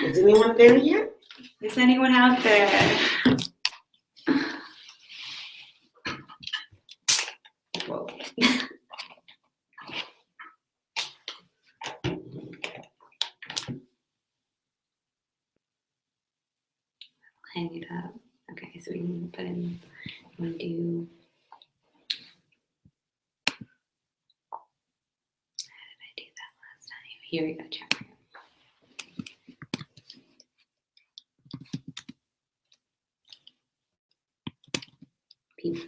Is anyone there yet? Is anyone out there? Whoa. Hang it up. Okay, so we can put in, want to do, how did I do that last time? Here we go, chat room. People.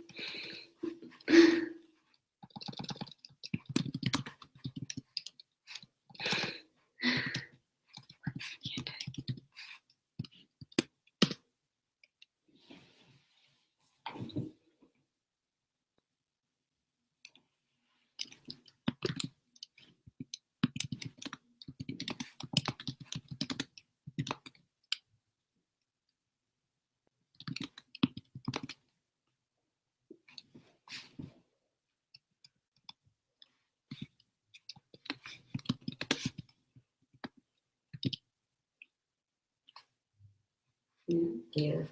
Yeah.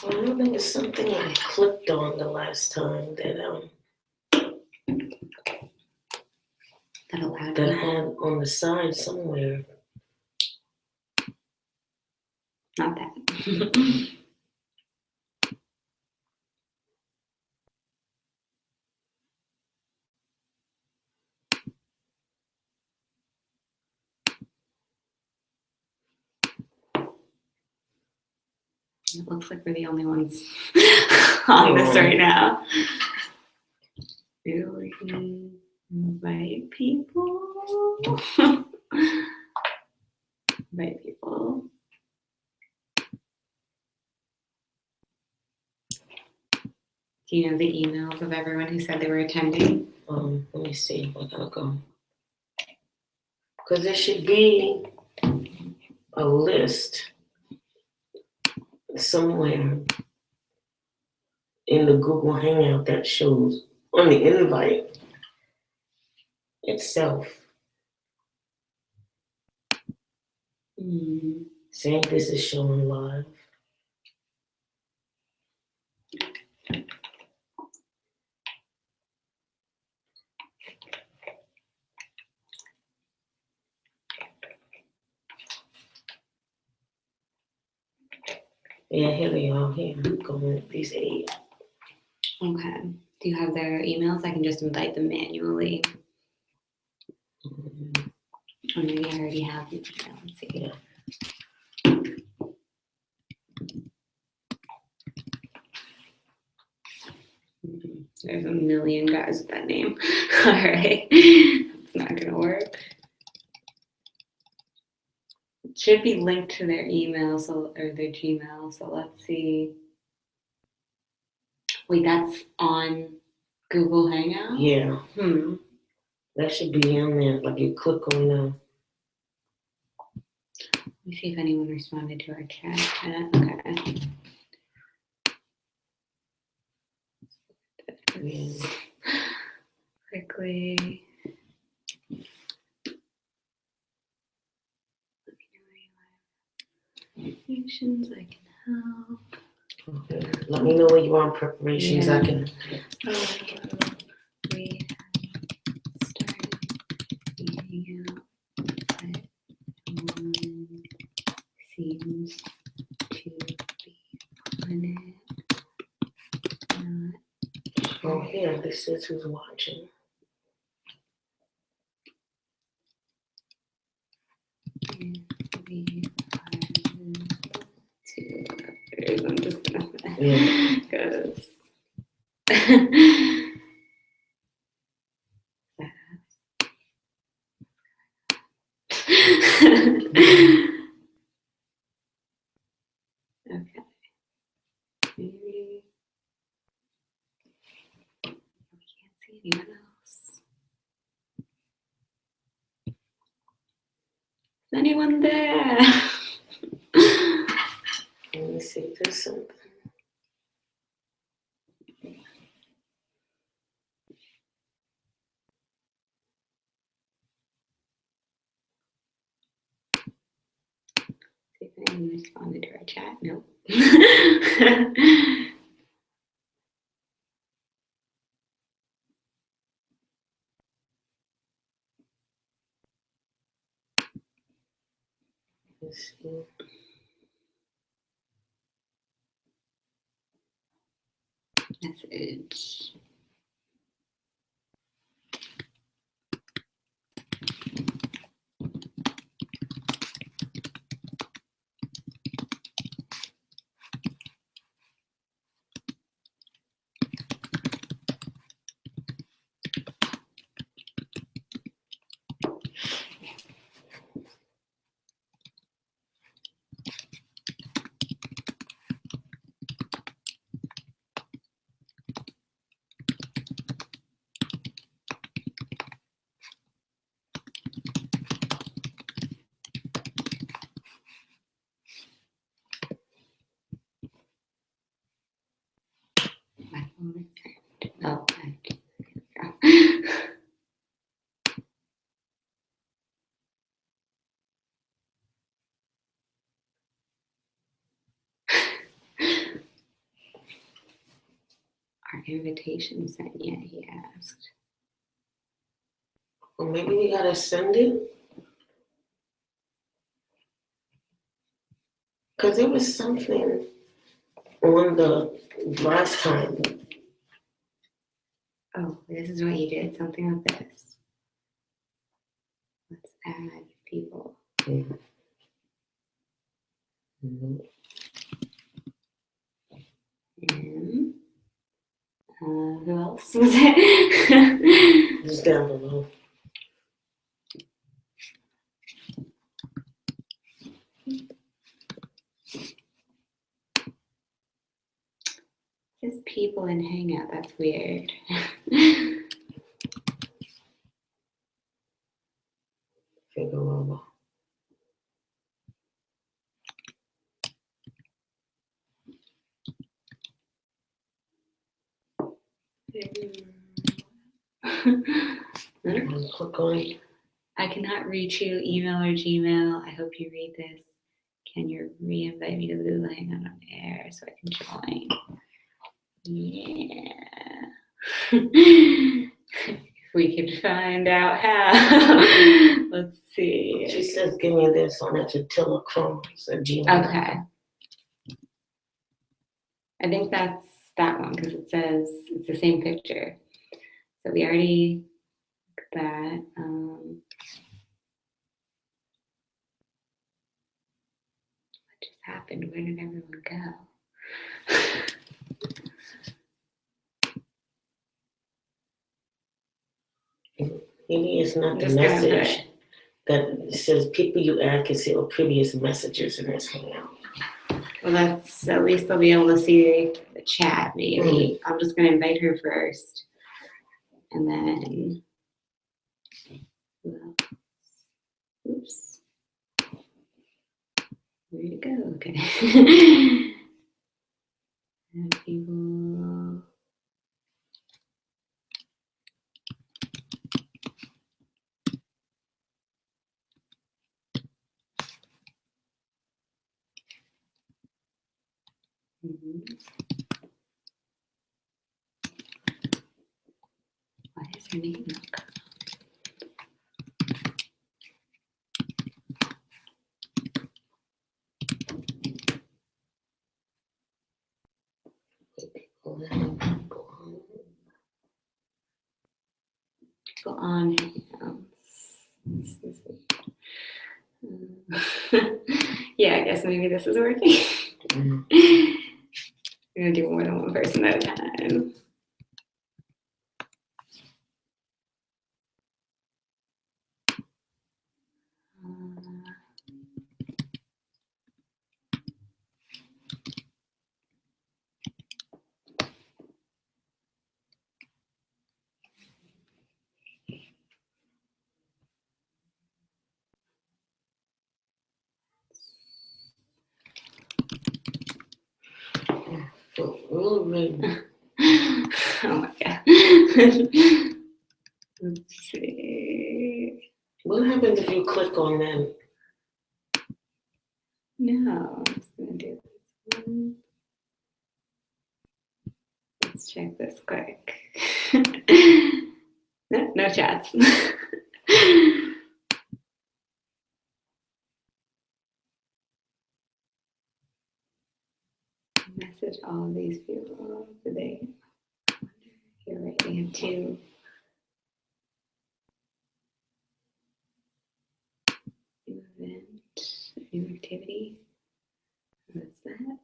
I know there was something I clicked on the last time that That had on the side somewhere. Not that. It looks like we're the only ones on this right now. Do we invite people? Invite people. Do you know the emails of everyone who said they were attending? Let me see where I'll go. Because there should be a list somewhere in the Google Hangout that shows on the invite itself. Saying this is showing live. Yeah, here they are. Here, I'm going with these 8. Okay. Do you have their emails? I can just invite them manually. Or maybe I already have them. Let's see. Yeah. There's a million guys with that name. All right. It's not going to work. It should be linked to their email or their Gmail. So let's see. Wait, that's on Google Hangout? Yeah. That should be in there. Like you click on the. Let me see if anyone responded to our chat. Okay. Quickly. Let me know where you are. Preparations, I can help. Okay. Let me know where you are in preparations. Yeah. I can. We have started eating out, but one seems to be on it. Oh, here, this is who's watching. I'm just gonna because okay. Maybe we can't see anyone else. Is anyone there? Let me see if there's something. Anyone responded to our chat? Nope. Let's see. Message. My phone is turned. Oh, our invitation sent yet, he asked. Well, maybe we gotta send it. Because there was something on the last time. Oh, this is what you did, something like this. Let's add people. Mm-hmm. Mm-hmm. And who else was it? Just down below. Just people in Hangout, that's weird. Figueroa. Click on it. I cannot reach you, email or Gmail. I hope you read this. Can you re-invite me to Lula Hangout on air so I can join? Yeah. If we could find out how. Let's see. She says, give me this on it to Tilla Chromes at Gmail. Okay. I think that's that one because it says it's the same picture. So we already got that. What just happened? Where did everyone go? Maybe it's not the message that says people you add can see all previous messages in this Hangout. Well, that's at least they'll be able to see the chat. Maybe I'm just gonna invite her first, and then. Well, oops. Where'd it go? Okay. And people. Why is her name not coming? Go on. Yeah, I guess maybe this is working. I'm gonna do more than one person at a time. Really? Oh my god. Let's see. What happens if you click on them? No, I'm just gonna do this one. Let's check this quick. No chats. Message all of these people today. You're right, we have 2. New event, new activity. What's that?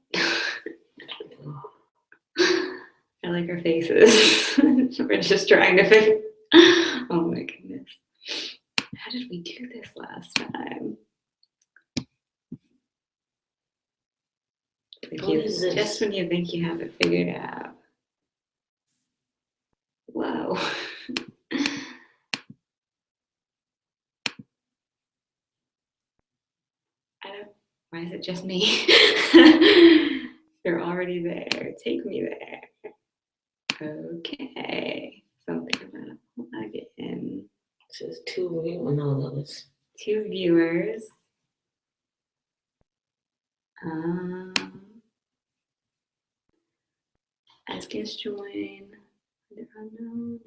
I like our faces. We're just trying to figure. Oh my goodness. How did we do this last time? Just when you think you have it figured out. Whoa. Why is it just me? They're already there. Take me there. Okay. Something about a plug in. It says 2 viewers. No, that was 2 viewers. Ask guests join. No.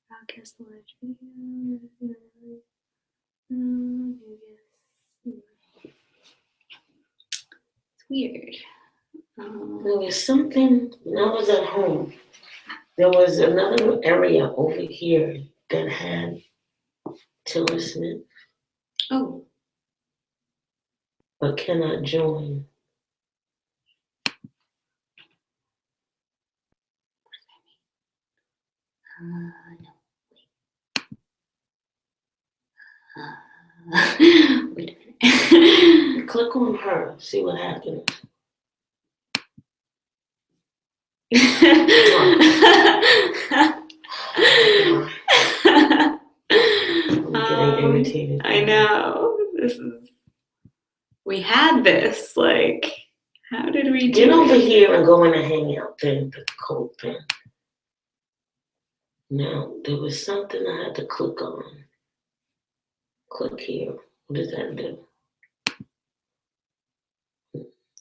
Broadcast the live video. It's weird. there was something when I was at home. There was another area over here that had to listen Oh. but cannot join. No. Wait. Wait a minute. Click on her, see what happens. I'm getting irritated. I know. We had this. Like, how did we do Get over here and go in the Hangout thing, the code thing. Now, there was something I had to click on. Click here. What does that do?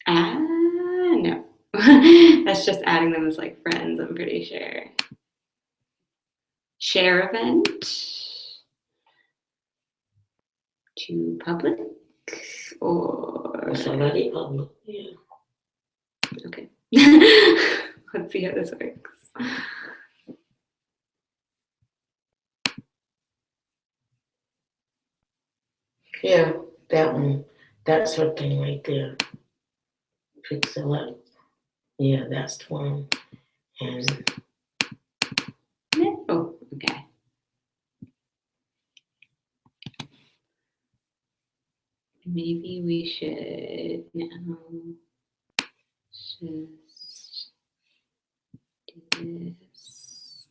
No. That's just adding them as like friends, I'm pretty sure. Share event to public or It's already public. Yeah. okay. Let's see how this works. Yeah, that one. That's her thing right there. Pick select. Yeah, that's one. And oh, okay. Maybe we should now just do this.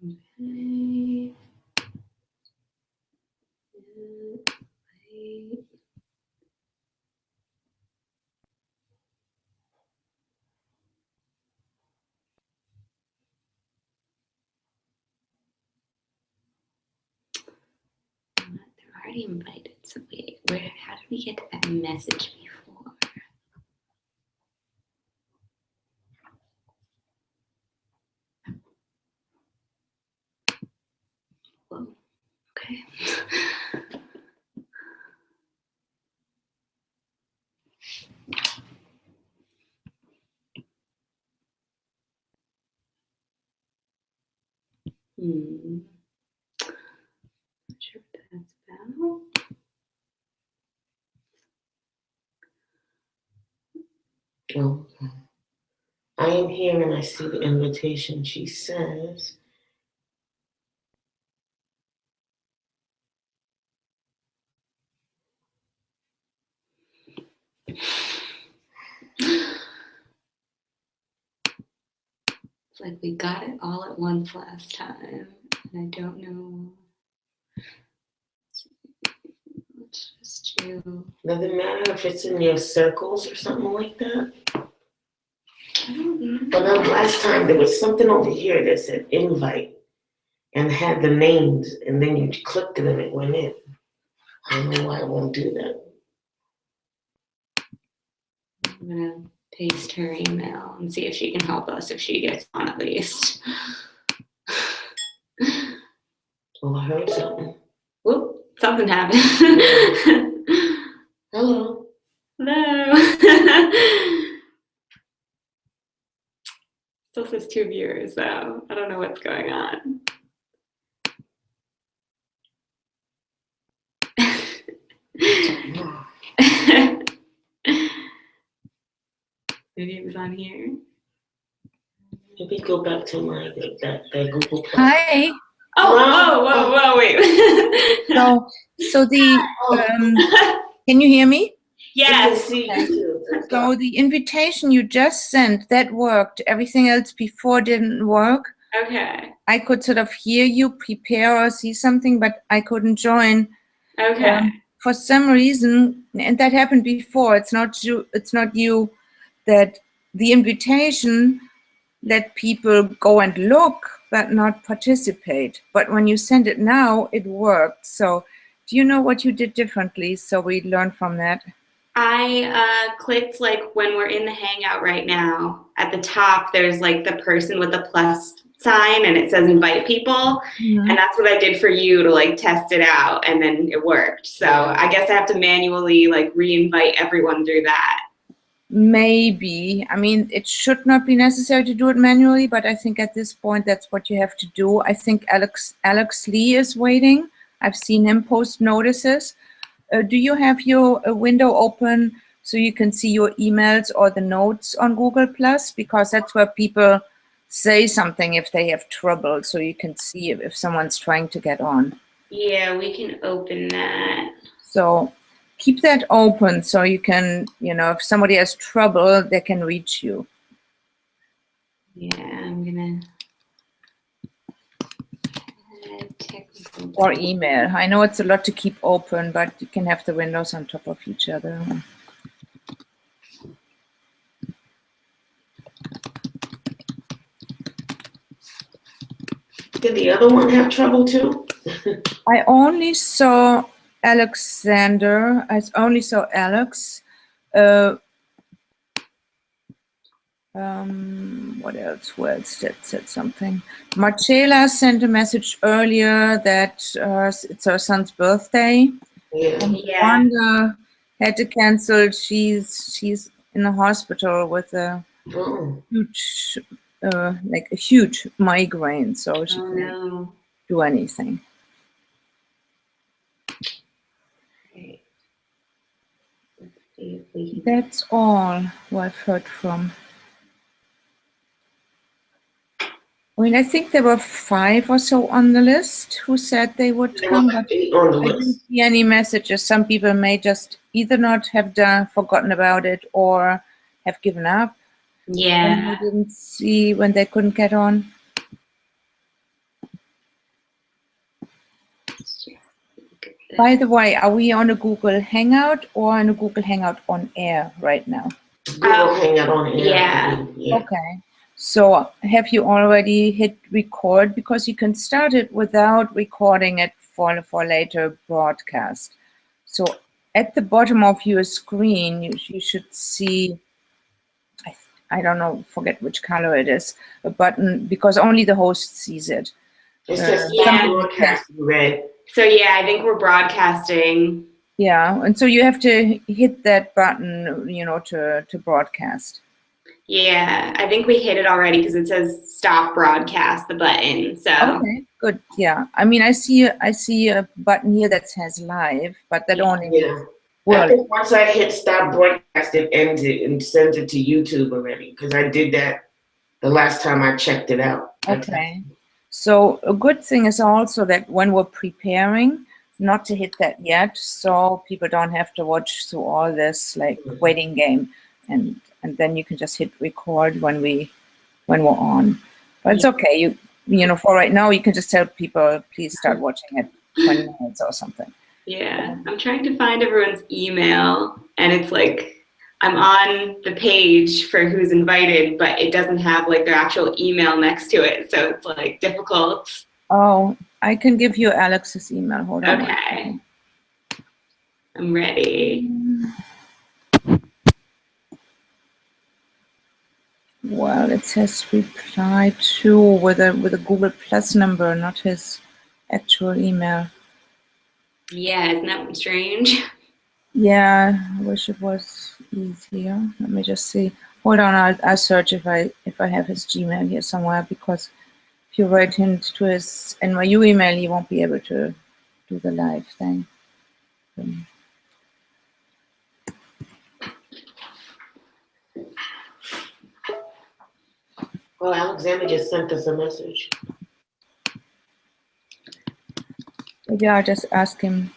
Okay. Wait. They're already invited, so wait, how did we get to that message before? Whoa, okay. Not sure what that's about. oh, I am here and I see the invitation. She says, It's like we got it all at once last time, and I don't know. Let's just do. doesn't matter if it's in your circles or something like that. I don't But last time there was something over here that said invite and had the names, and then you clicked it and it went in. I don't know why it won't do that. I'm gonna paste her email and see if she can help us if she gets on at least. Oh, I heard something. Whoop, something happened. Hello. Hello. Still says 2 viewers though. I don't know what's going on. Maybe it was on here. Maybe go back to my that Google Plus. Hi. Oh, whoa, wait. So the can you hear me? Yes. See you too. So the invitation you just sent, that worked. Everything else before didn't work. Okay. I could sort of hear you prepare or see something, but I couldn't join. Okay. For some reason, and that happened before. It's not you. It's not you. That the invitation let people go and look, but not participate. But when you send it now, it worked. So, do you know what you did differently? So we learn from that. I clicked like when we're in the Hangout right now, at the top, there's like the person with the plus sign and it says invite people. Mhm. And that's what I did for you to like test it out and then it worked. So I guess I have to manually like re-invite everyone through that. Maybe. I mean, it should not be necessary to do it manually, but I think at this point, that's what you have to do. I think Alex Lee is waiting. I've seen him post notices. Do you have your window open so you can see your emails or the notes on Google Plus? Because that's where people say something if they have trouble, so you can see if someone's trying to get on. Yeah, we can open that. So keep that open so you can, if somebody has trouble, they can reach you. Yeah, I'm gonna. Or email. I know it's a lot to keep open, but you can have the windows on top of each other. Did the other one have trouble too? I only saw Alexander. I only saw Alex. What else? Who else said something? Marcela sent a message earlier that it's her son's birthday. Yeah. And Yeah. Wanda had to cancel. She's in the hospital with a huge, like a huge migraine, so she can't do anything. Okay. Let's see if we can. That's all who I've heard from. I mean, I think there were 5 or so on the list who said they would come, but On the I didn't list. see any messages. Some people may just either not have forgotten about it or have given up. Yeah. And I didn't see when they couldn't get on. By the way, are we on a Google Hangout or on a Google Hangout on air right now? Google Hangout on air. Yeah. Okay. So have you already hit record? Because you can start it without recording it for later broadcast. So at the bottom of your screen, you should see, I don't know, forget which color it is, a button, because only the host sees it. It says Yeah. broadcast red. So yeah, I think we're broadcasting. Yeah, and so you have to hit that button, to broadcast. Yeah, I think we hit it already because it says stop broadcast, the button. So Okay, good. Yeah, I mean, I see a button here that says live, but that only Yeah. I think once I hit stop broadcast, it ends it and sends it to YouTube already, because I did that the last time I checked it out. Okay. So a good thing is also that when we're preparing, not to hit that yet, so people don't have to watch through all this like waiting game, and then you can just hit record when we're on. But it's okay. For right now, you can just tell people, please start watching at 20 minutes or something. yeah, I'm trying to find everyone's email, and it's like I'm on the page for who's invited, but it doesn't have like their actual email next to it, so it's like difficult. Oh, I can give you Alex's email. Hold on. Okay. I'm ready. Well, it says reply to with a Google Plus number, not his actual email. Yeah, isn't that strange? Yeah, I wish it was easier. Let me just see. Hold on, I'll search if I have his Gmail here somewhere, because if you write him to his NYU email, he won't be able to do the live thing. Well, Alexander just sent us a message. Maybe I'll just ask him.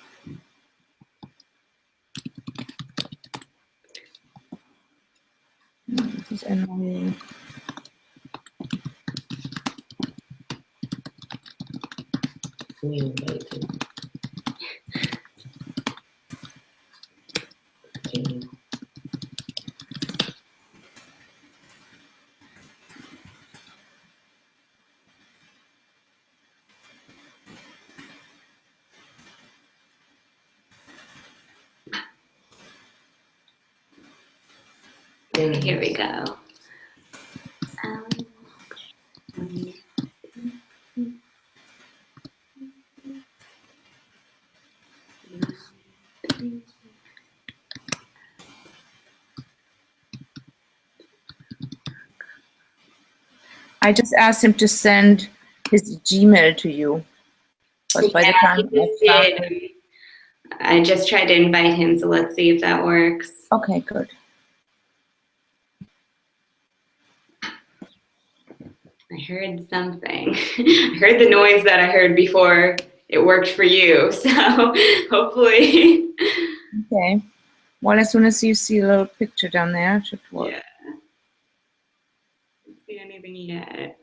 This is NYU. We invite him. Okay. Here we go. I just asked him to send his Gmail to you. But by the time he just did. I just tried to invite him, so let's see if that works. Okay, good. I heard something. I heard the noise that I heard before it worked for you, so hopefully. Okay. Well, as soon as you see a little picture down there, it should work. Yeah. Don't see anything yet.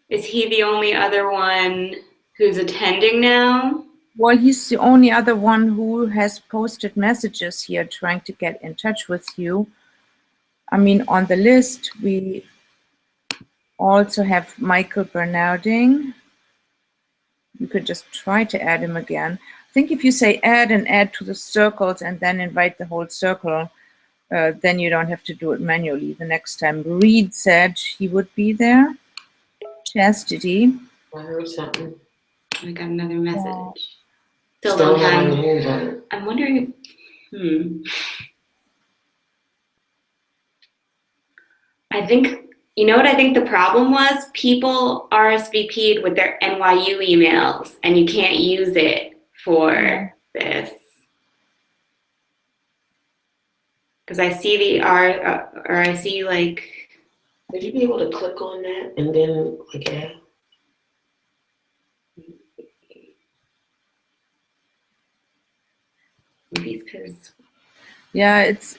Is he the only other one who's attending now? Well, he's the only other one who has posted messages here trying to get in touch with you. I mean, on the list, we also have Michael Bernarding. You could just try to add him again. I think if you say add and add to the circles and then invite the whole circle, then you don't have to do it manually the next time. Reed said he would be there. Chastity. I heard something. I got another message. Yeah. Still Still don't have. haven't moved on it. I'm wondering. I think, you know what I think the problem was? People RSVP'd with their NYU emails, and you can't use it for this. Because I see the or I see like. Would you be able to click on that and then like add? Maybe because. Yeah, it's,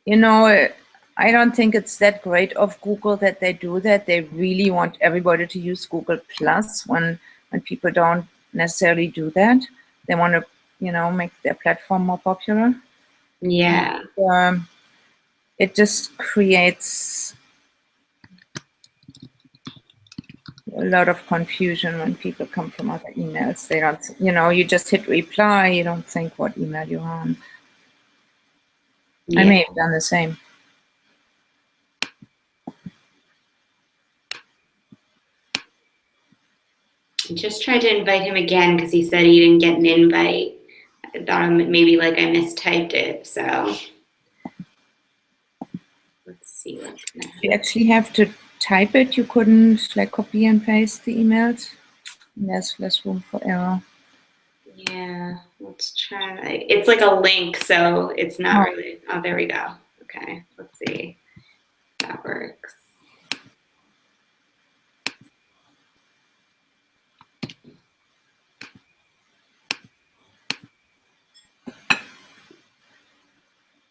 you know, I don't think it's that great of Google that they do that. They really want everybody to use Google Plus when people don't necessarily do that. They want to, you know, make their platform more popular. Yeah. And, it just creates a lot of confusion when people come from other emails. They don't, you know, you just hit reply, you don't think what email you're on. Yeah. I may have done the same. I just tried to invite him again because he said he didn't get an invite. I thought maybe like I mistyped it, so. Let's see what's gonna happen. You actually have to type it. You couldn't like copy and paste the emails. There's less room for error. Yeah, let's try. It's like a link, so it's not really. Oh, there we go. Okay, let's see if that works.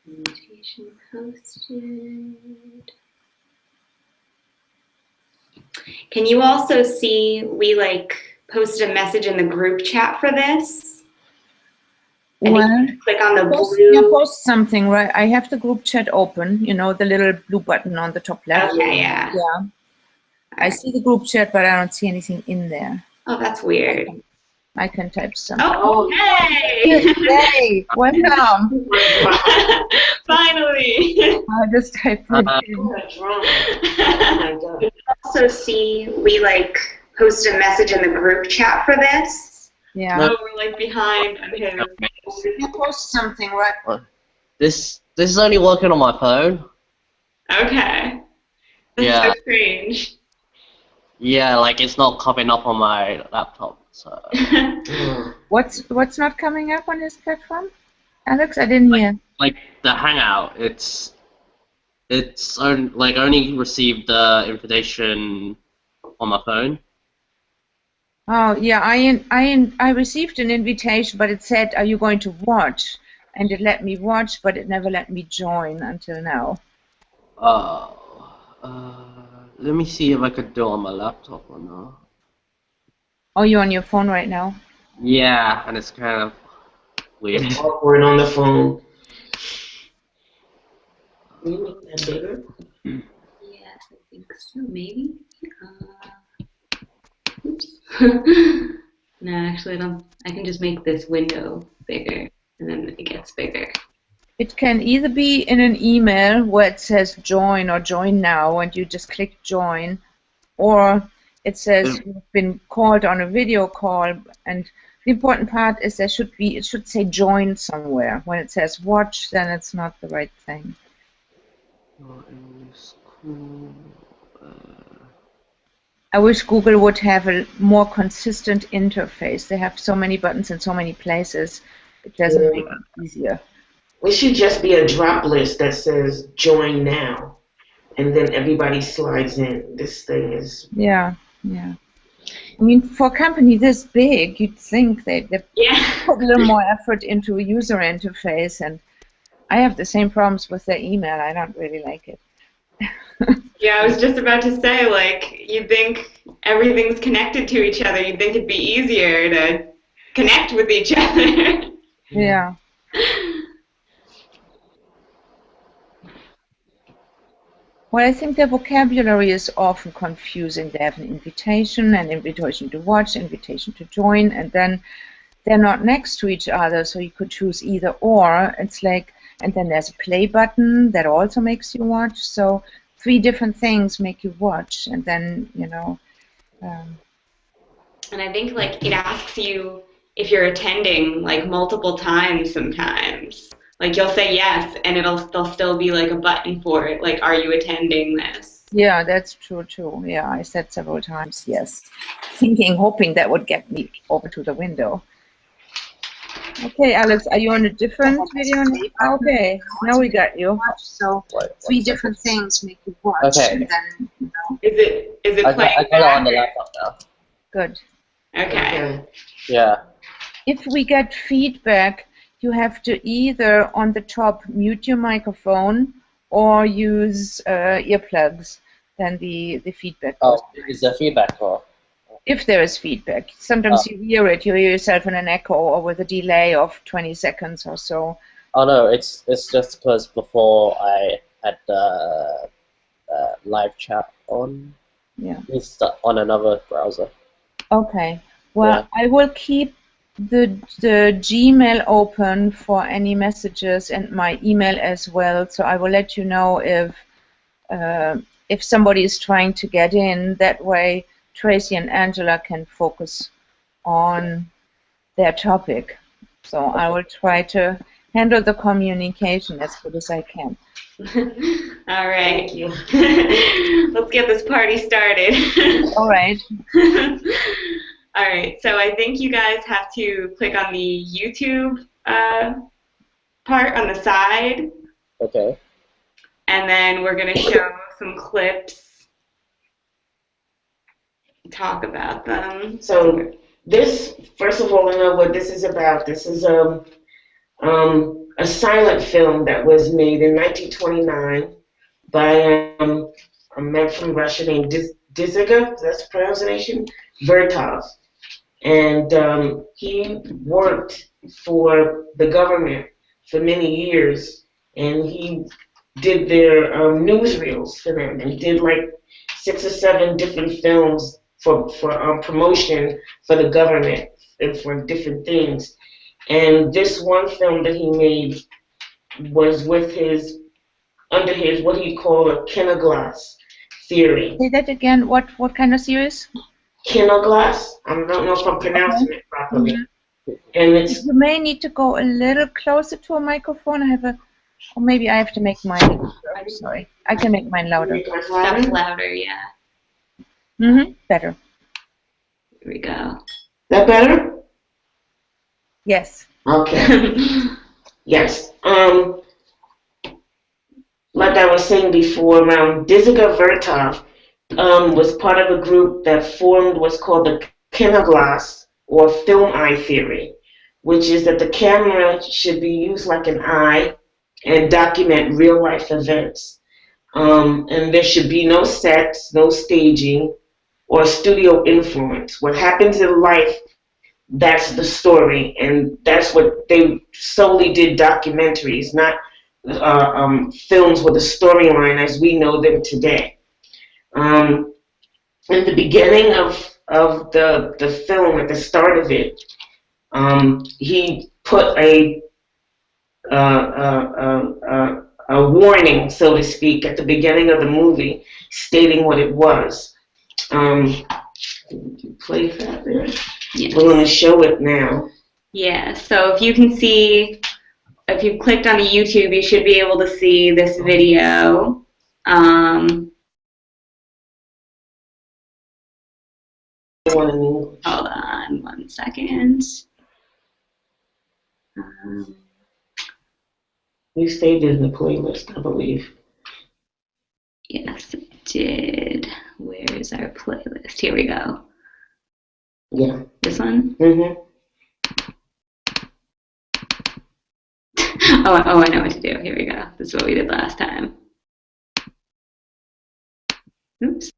Invitation posted. Can you also see we like posted a message in the group chat for this? Well, Click on the yeah, blue. post something, right? I have the group chat open, you know, the little blue button on the top left. Okay, yeah. Yeah. I see the group chat, but I don't see anything in there. Oh, that's weird. I can type something. Oh, hey! Yay! Welcome. Finally. I just typed it in. What a drama. Oh my God. Also see we like posted a message in the group chat for this. Yeah. Oh, we're like behind on his. You post something, right? This is only working on my phone. Okay. That's Yeah. so strange. Yeah, like it's not coming up on my laptop. So What's not coming up on this platform? Alex, I didn't hear. like the Hangout, only received the invitation on my phone. Oh yeah, I received an invitation, but it said, "Are you going to watch?" And it let me watch, but it never let me join until now. Let me see if I could do it on my laptop or not. Oh, you're on your phone right now? Yeah, and it's kind of weird. It's awkward on the phone. Can you make that bigger? Yes, I think so. Maybe. Oops. No, actually, I don't. I can just make this window bigger, and then it gets bigger. It can either be in an email where it says join or join now, and you just click join, or it says you've been called on a video call, and the important part is it should say join somewhere. When it says watch, then it's not the right thing. I wish Google would have a more consistent interface. They have so many buttons in so many places. It doesn't make it easier. It should just be a drop list that says join now, and then everybody slides in. This thing is... Yeah. I mean, for a company this big, you'd think they put a little more effort into a user interface, and I have the same problems with their email. I don't really like it. Yeah, I was just about to say, like, you'd think everything's connected to each other. You'd think it'd be easier to connect with each other. Yeah. Well, I think their vocabulary is often confusing. They have an invitation to watch, invitation to join, and then they're not next to each other, so you could choose either or. It's like, and then there's a play button that also makes you watch. So 3 different things make you watch, and then, you know. And I think, like, it asks you if you're attending, like, multiple times sometimes. Like, you'll say yes, and there'll still be, like, a button for it. Like, are you attending this? Yeah, that's true, too. Yeah, I said several times yes. Hoping that would get me over to the window. Okay, Alex, are you on a different video? Okay, now we got you. So 3 different things make you watch. Okay. And then, you know. Is it I playing? got it on the laptop now. Good. Okay. Yeah. If we get feedback, you have to either on the top mute your microphone or use earplugs. Then the feedback goes. Oh, is there feedback for? If there is feedback. Sometimes you hear it. You hear yourself in an echo or with a delay of 20 seconds or so. Oh no, it's just because before I had the live chat on. Yeah. It's on another browser. Okay. Well, Yeah. I will keep the Gmail open for any messages and my email as well. So I will let you know if somebody is trying to get in. That way, Tracy and Angela can focus on their topic. So I will try to handle the communication as good as I can. All right. Thank you. Let's get this party started. All right. All right. So I think you guys have to click on the YouTube part on the side. Okay. And then we're going to show some clips. Talk about them. So this, first of all, I know what this is about. This is a silent film that was made in 1929 by a man from Russia named Dziga, that's the pronunciation, Vertov. And he worked for the government for many years, and he did their newsreels for them, and did like 6 or 7 different films for promotion for the government and for different things. And this one film that he made was with his under his what he called a Kinoglass theory. Say that again. What kind of series? Kinoglass. I don't know if I'm pronouncing it properly. And it's You may need to go a little closer to a microphone. I have a, or maybe I have to make mine. I'm sorry. I can make mine louder. Stuff louder, yeah. Better. Here we go. that better? Yes. Okay. Yes. Like I was saying before, Dziga Vertov was part of a group that formed what's called the Kinoglass or film eye theory, which is that the camera should be used like an eye and document real life events. And there should be no sets, no staging, or studio influence. What happens in life, that's the story, and that's what they solely did documentaries, not films with a storyline as we know them today. In the beginning of the film, at the start of it, he put a warning, so to speak, at the beginning of the movie, stating what it was. Did you play that there? Yes. We're going to show it now. Yeah, so if you can see, if you clicked on the YouTube, you should be able to see this video. Hold on 1 second. You saved it in the playlist, I believe. Yes, it did. Where is our playlist? Here we go. Yeah. This one? Mm-hmm. Oh, I know what to do. Here we go. This is what we did last time. Oops.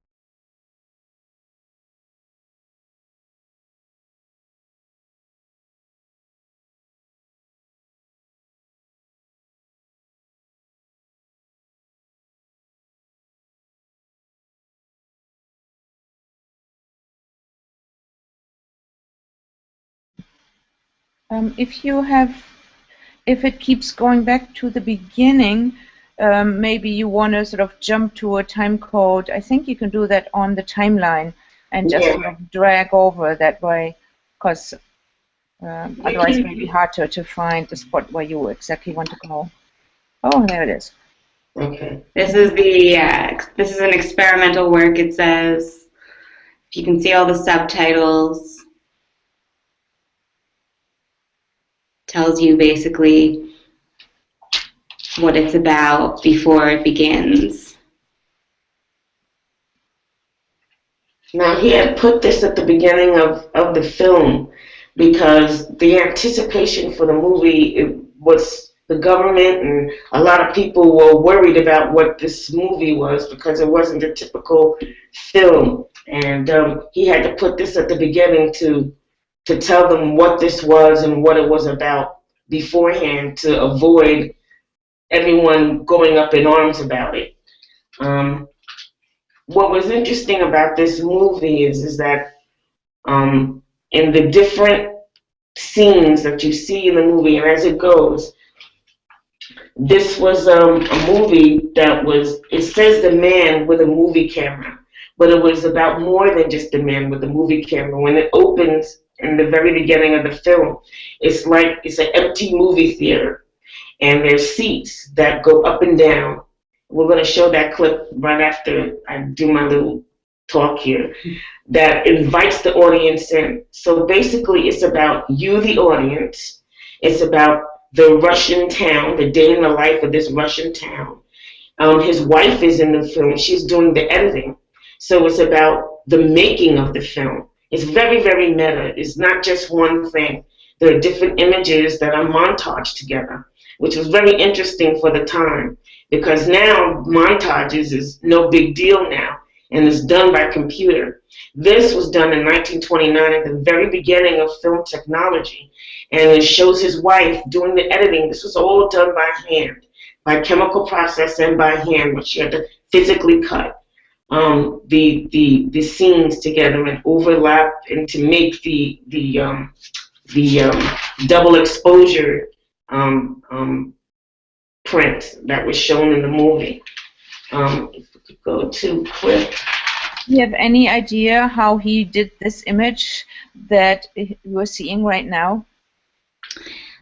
If it keeps going back to the beginning, maybe you want to sort of jump to a time code. I think you can do that on the timeline and just sort of drag over that way, because otherwise it may be hard to find the spot where you exactly want to go. Oh, there it is. Okay. This is this is an experimental work. It says, if you can see all the subtitles, tells you basically what it's about before it begins. Now, he had put this at the beginning of the film because the anticipation for the movie, it was the government and a lot of people were worried about what this movie was because it wasn't a typical film. And he had to put this at the beginning to tell them what this was and what it was about beforehand, to avoid everyone going up in arms about it. What was interesting about this movie is that in the different scenes that you see in the movie and as it goes, this was a movie that was, it says the man with a movie camera, but it was about more than just the man with the movie camera. When it opens in the very beginning of the film, it's like it's an empty movie theater, and there's seats that go up and down. We're going to show that clip right after I do my little talk here that invites the audience in. So basically it's about you, the audience. It's about the Russian town, the day in the life of this Russian town. His wife is in the film. She's doing the editing. So it's about the making of the film. It's very, very meta. It's not just one thing. There are different images that are montaged together, which was very interesting for the time, because now montages is no big deal now. and it's done by computer. This was done in 1929 at the very beginning of film technology, and it shows his wife doing the editing. This was all done by hand, by chemical process and by hand, which she had to physically cut the scenes together and overlap, and to make the double exposure print that was shown in the movie. If we could go to quick. Do you have any idea how he did this image that we're seeing right now?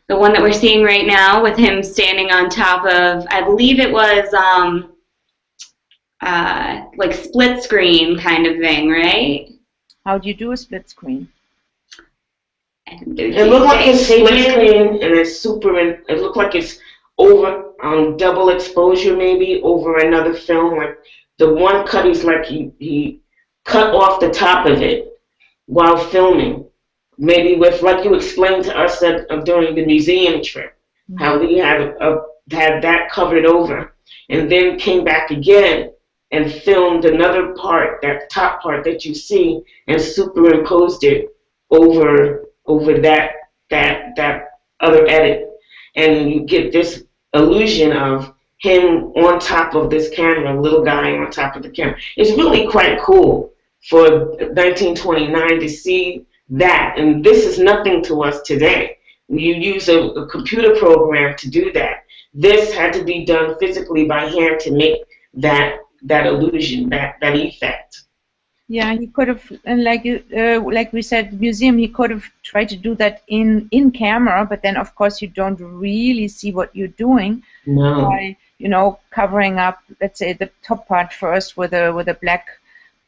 The one that we're seeing right now with him standing on top of, I believe it was like split screen kind of thing, right? How do you do a split screen? It looked like it's split screen, and it's super. It looked like it's over double exposure, maybe over another film. Like the one cut, he's like he cut off the top of it while filming. Maybe with, like you explained to us that during the museum trip, how he had that covered over, and then came back again and filmed another part, that top part that you see, and superimposed it over that other edit, and you get this illusion of him on top of this camera, little guy on top of the camera. It's really quite cool for 1929 to see that, and this is nothing to us today. You use a computer program to do that. This had to be done physically by hand to make that illusion, that effect. Yeah, he could have, and like we said, museum, he could have tried to do that in camera, but then of course you don't really see what you're doing. No. By, covering up, let's say, the top part first with a black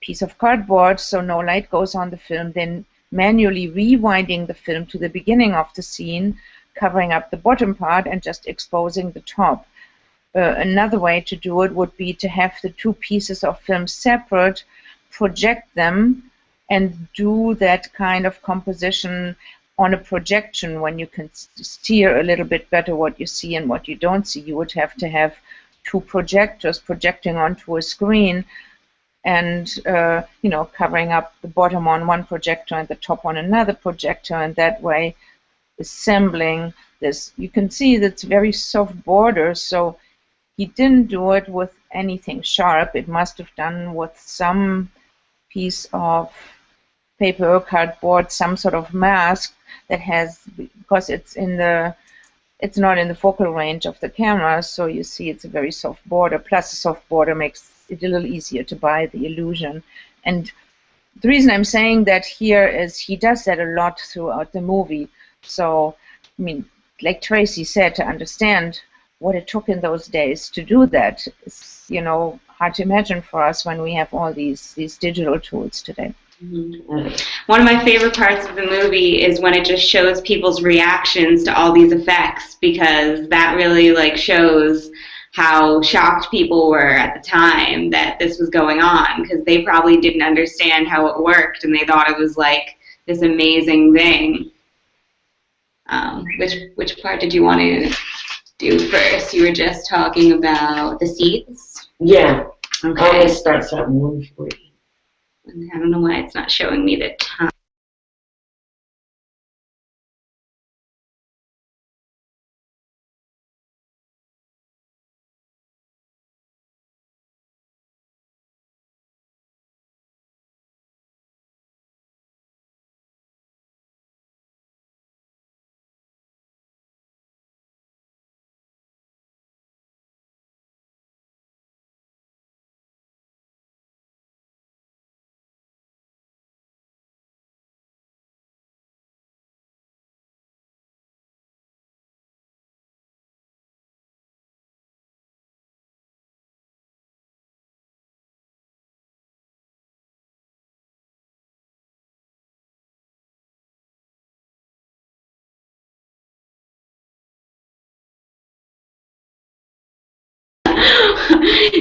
piece of cardboard, so no light goes on the film, then manually rewinding the film to the beginning of the scene, covering up the bottom part and just exposing the top. Another way to do it would be to have the two pieces of film separate, project them, and do that kind of composition on a projection when you can steer a little bit better what you see and what you don't see. You would have to have two projectors projecting onto a screen and covering up the bottom on one projector and the top on another projector, and that way assembling this. You can see that's very soft border, so he didn't do it with anything sharp. It must have done with some piece of paper or cardboard, some sort of mask that has, because it's not in the focal range of the camera, so you see it's a very soft border. Plus, the soft border makes it a little easier to buy the illusion. And the reason I'm saying that here is he does that a lot throughout the movie. So, I mean, like Tracy said, to understand what it took in those days to do that is, hard to imagine for us when we have all these digital tools today. Mm-hmm. One of my favorite parts of the movie is when it just shows people's reactions to all these effects, because that really shows how shocked people were at the time that this was going on, because they probably didn't understand how it worked and they thought it was like this amazing thing. Which part did you want to do first? You were just talking about the seats? Yeah. Okay. It starts at 1:40. I don't know why it's not showing me the time.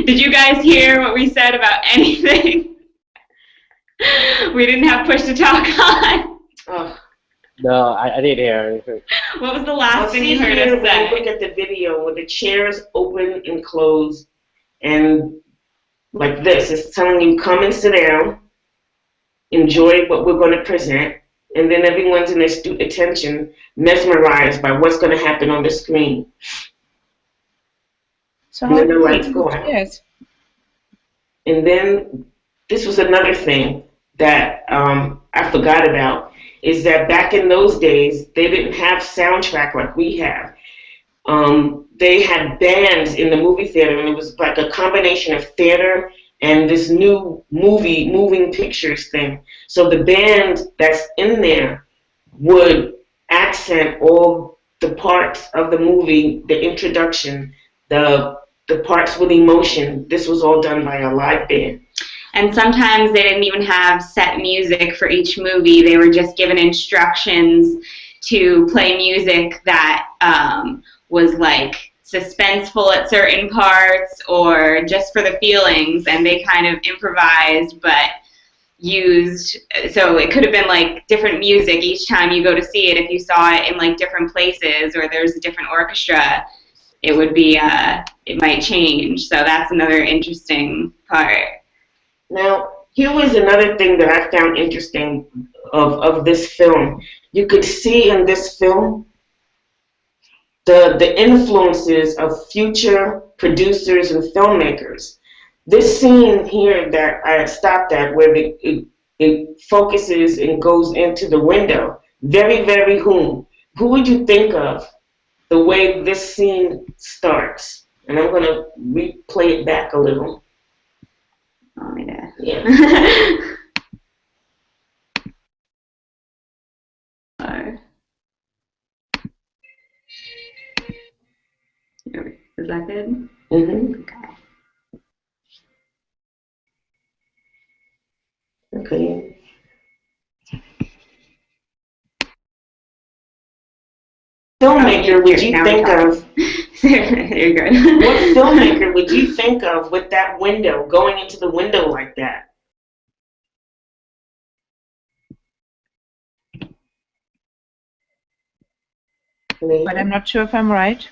Did you guys hear what we said about anything? We didn't have push to talk on. Oh. No, I didn't hear anything. What was the last thing you heard here, us say? Look at the video where the chairs open and close, and like this. It's telling you, come and sit down, enjoy what we're going to present, and then everyone's in their attention, mesmerized by what's going to happen on the screen. So And how then the do lights you go out. yes. And then this was another thing that I forgot about, is that back in those days, they didn't have soundtrack like we have. They had bands in the movie theater, and it was like a combination of theater and this new moving pictures thing. So the band that's in there would accent all the parts of the movie, the introduction, the parts with emotion. This was all done by a live band. And sometimes they didn't even have set music for each movie. They were just given instructions to play music that was like suspenseful at certain parts or just for the feelings, and they kind of improvised but used, so it could have been like different music each time you go to see it. If you saw it in like different places or there's a different orchestra, it would be, it might change. So that's another interesting part. Now, here was another thing that I found interesting of this film. You could see in this film the influences of future producers and filmmakers. This scene here that I stopped at, where it focuses and goes into the window, very, very whom? Who would you think of the way this scene starts? And I'm going to replay it back a little. Oh, yeah. Yeah. Is that good? Mm-hmm. Okay. Filmmaker would you think of? You're good. What filmmaker would you think of with that window, going into the window like that? But I'm not sure if I'm right.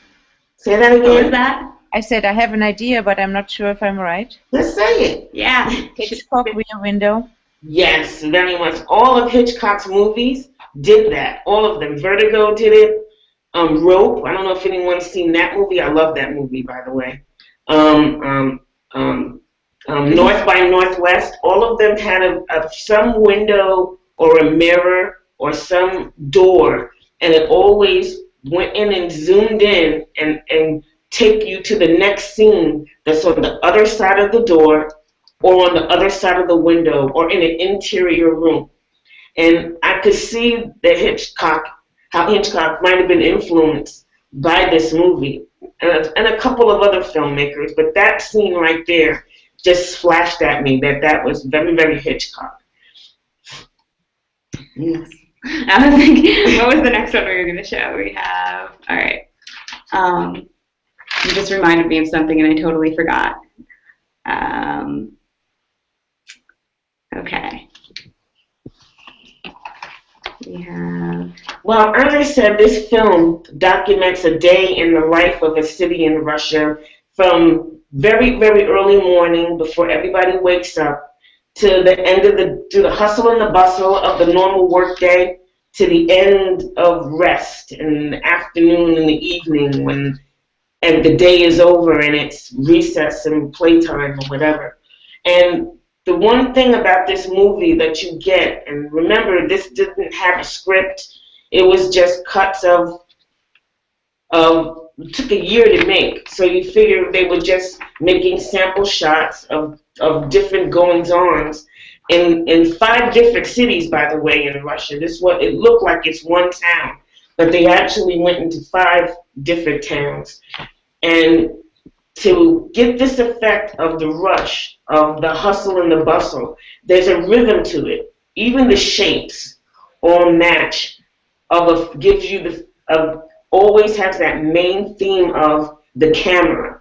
Say that again. What was that? I said I have an idea, but I'm not sure if I'm right. Let's say it. Yeah. Hitchcock Rear Window. Yes, very much. All of Hitchcock's movies did that. All of them. Vertigo did it. Rope. I don't know if anyone's seen that movie. I love that movie, by the way. North by Northwest. All of them had some window or a mirror or some door, and it always went in and zoomed in and take you to the next scene that's on the other side of the door or on the other side of the window or in an interior room. And I could see that how Hitchcock might have been influenced by this movie and a couple of other filmmakers, but that scene right there just flashed at me that was very, very Hitchcock. Yes. I was thinking, what was the next one we were going to show? We have, all right. You just reminded me of something and I totally forgot. Okay. We have... Well, as I said, this film documents a day in the life of a city in Russia from very, very early morning before everybody wakes up to the end of to the hustle and the bustle of the normal workday, to the end of rest in the afternoon and the evening and the day is over and it's recess and playtime or whatever. And the one thing about this movie that you get, and remember, this didn't have a script. It was just cuts of it took a year to make. So you figure they were just making sample shots of different goings-ons in 5 different cities, by the way, in Russia. It looked like it's one town, but they actually went into 5 different towns. And to get this effect of the rush, of the hustle and the bustle, there's a rhythm to it. Even the shapes all match. Gives you always has that main theme of the camera.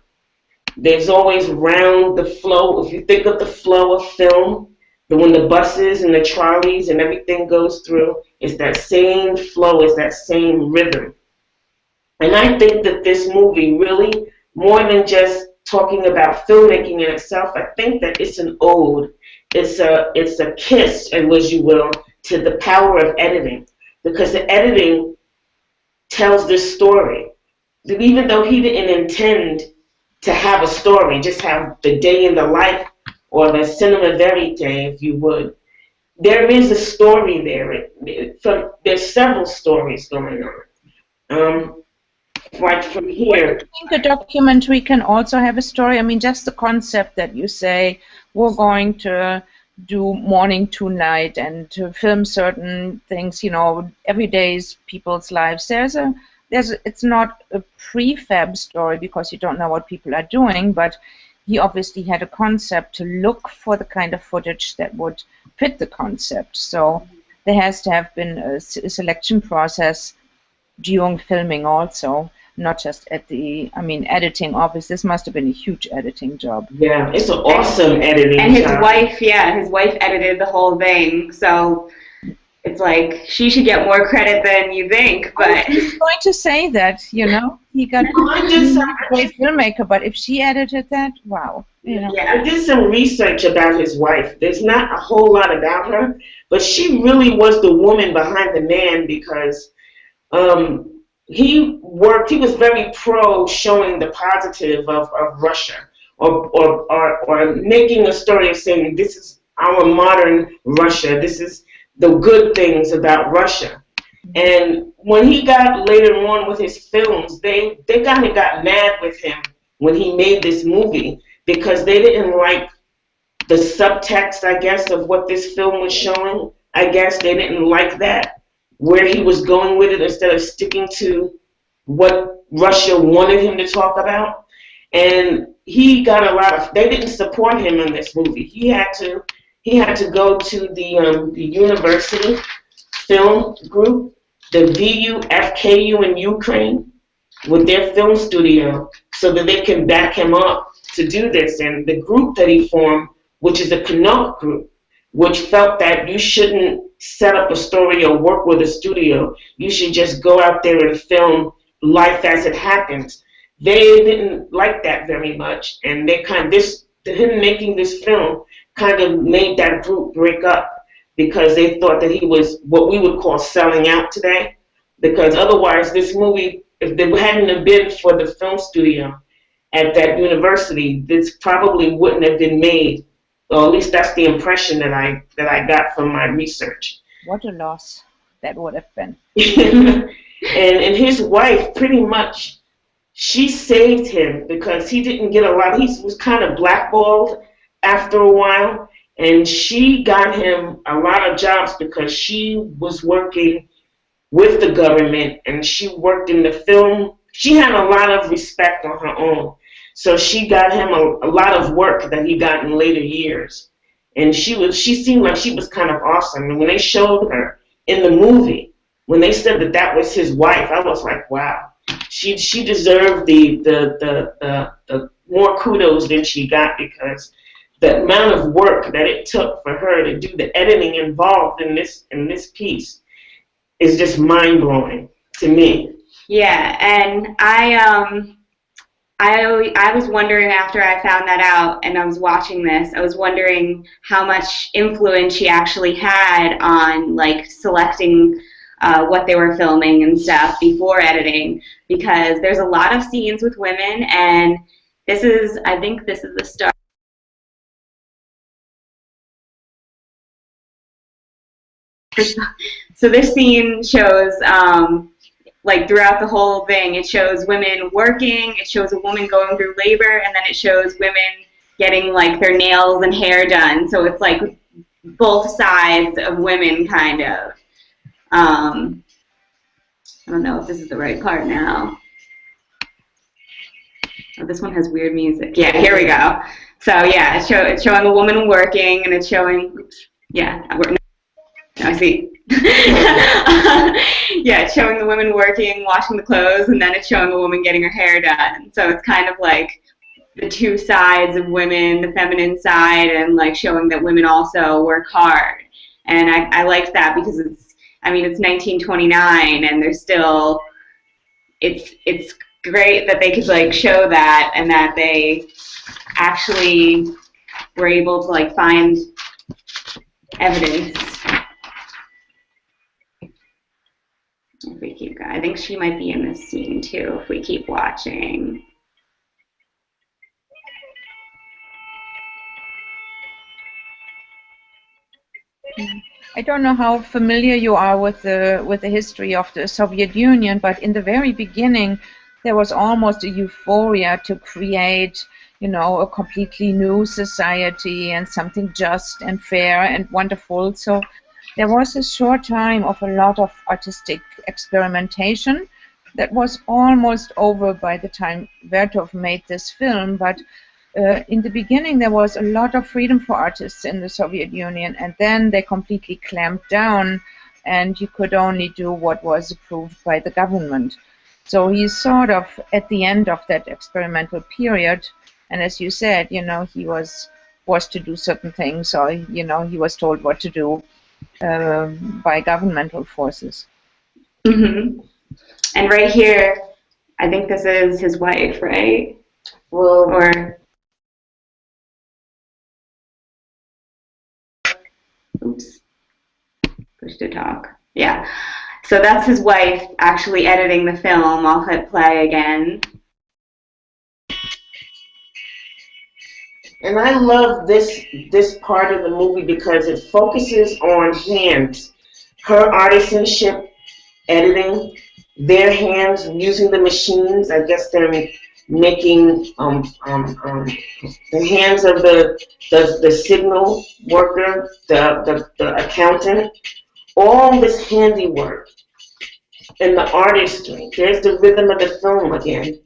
There's always round the flow. If you think of the flow of film, when the buses and the trolleys and everything goes through, it's that same flow, it's that same rhythm. And I think that this movie really, more than just talking about filmmaking in itself, I think that it's an ode. It's a kiss, as you will, to the power of editing, because the editing tells this story. Even though he didn't intend to have a story, just have the day in the life or the cinema verite, if you would. There is a story there. There's several stories going on. Right from here. Do you think a documentary can also have a story? I mean, just the concept that you say, we're going to do morning to night and to film certain things, you know, every day's people's lives. It's not a prefab story because you don't know what people are doing, but he obviously had a concept to look for the kind of footage that would fit the concept. So there has to have been a selection process during filming also, not just at the, I mean, editing office. This must have been a huge editing job. Yeah, it's an awesome editing job. And his wife, his wife edited the whole thing, so it's like she should get more credit than you think, but... I was going to say that, you know, he got a great filmmaker, but if she edited that, wow. You know. Yeah, I did some research about his wife. There's not a whole lot about her, but she really was the woman behind the man, because he was very pro showing the positive of Russia, or making a story of saying this is our modern Russia, this is the good things about Russia. And when he got later on with his films, they kind of got mad with him when he made this movie, because they didn't like the subtext, I guess, of what this film was showing. I guess they didn't like that, where he was going with it, instead of sticking to what Russia wanted him to talk about. And he got they didn't support him in this movie. He had to go to the university film group, the VUFKU in Ukraine, with their film studio, so that they can back him up to do this. And the group that he formed, which is a Hangout group, which felt that you shouldn't set up a story or work with a studio. You should just go out there and film life as it happens. They didn't like that very much, and they him making this film kind of made that group break up, because they thought that he was what we would call selling out today. Because otherwise, this movie, if they hadn't have been for the film studio at that university, this probably wouldn't have been made. Or at least that's the impression that I got from my research. What a loss that would have been. and his wife, pretty much, she saved him, because he didn't get a lot. He was kind of blackballed after a while, and she got him a lot of jobs because she was working with the government, and she worked in the film. She had a lot of respect on her own. So she got him a lot of work that he got in later years. And she seemed like she was kind of awesome. And when they showed her in the movie, when they said that that was his wife, I was like, wow. She deserved the more kudos than she got, because the amount of work that it took for her to do the editing involved in this piece is just mind-blowing to me. Yeah, and I was wondering, after I found that out and I was watching this, I was wondering how much influence she actually had on, like, selecting what they were filming and stuff before editing, because there's a lot of scenes with women, and I think this is the start. So this scene shows, like, throughout the whole thing, it shows women working, it shows a woman going through labor, and then it shows women getting, like, their nails and hair done. So it's like both sides of women, kind of. I don't know if this is the right part now. Oh, this one has weird music. Yeah, here we go. So yeah, it's showing a woman working, and it's showing, yeah, I see. Yeah, it's showing the women working, washing the clothes, and then it's showing a woman getting her hair done. So it's kind of like the two sides of women, the feminine side, and like showing that women also work hard. And I liked that, because it's 1929, and there's still, it's great that they could like show that and that they actually were able to like find evidence. If we keep going, I think she might be in this scene too. If we keep watching. I don't know how familiar you are with the history of the Soviet Union, but in the very beginning, there was almost a euphoria to create, a completely new society and something just and fair and wonderful. So there was a short time of a lot of artistic experimentation that was almost over by the time Vertov made this film, but in the beginning, there was a lot of freedom for artists in the Soviet Union, and then they completely clamped down, and you could only do what was approved by the government. So he's sort of at the end of that experimental period, and as you said, he was forced to do certain things, or he was told what to do by governmental forces. Mm-hmm. And right here, I think this is his wife, right? Well, Or oops, push to talk. Yeah. So that's his wife actually editing the film. I'll hit play again. and I love this part of the movie because it focuses on hands, her artisanship, editing, their hands using the machines. I guess they're making the hands of the signal worker, the accountant, all this handiwork and the artistry. There's the rhythm of the film again,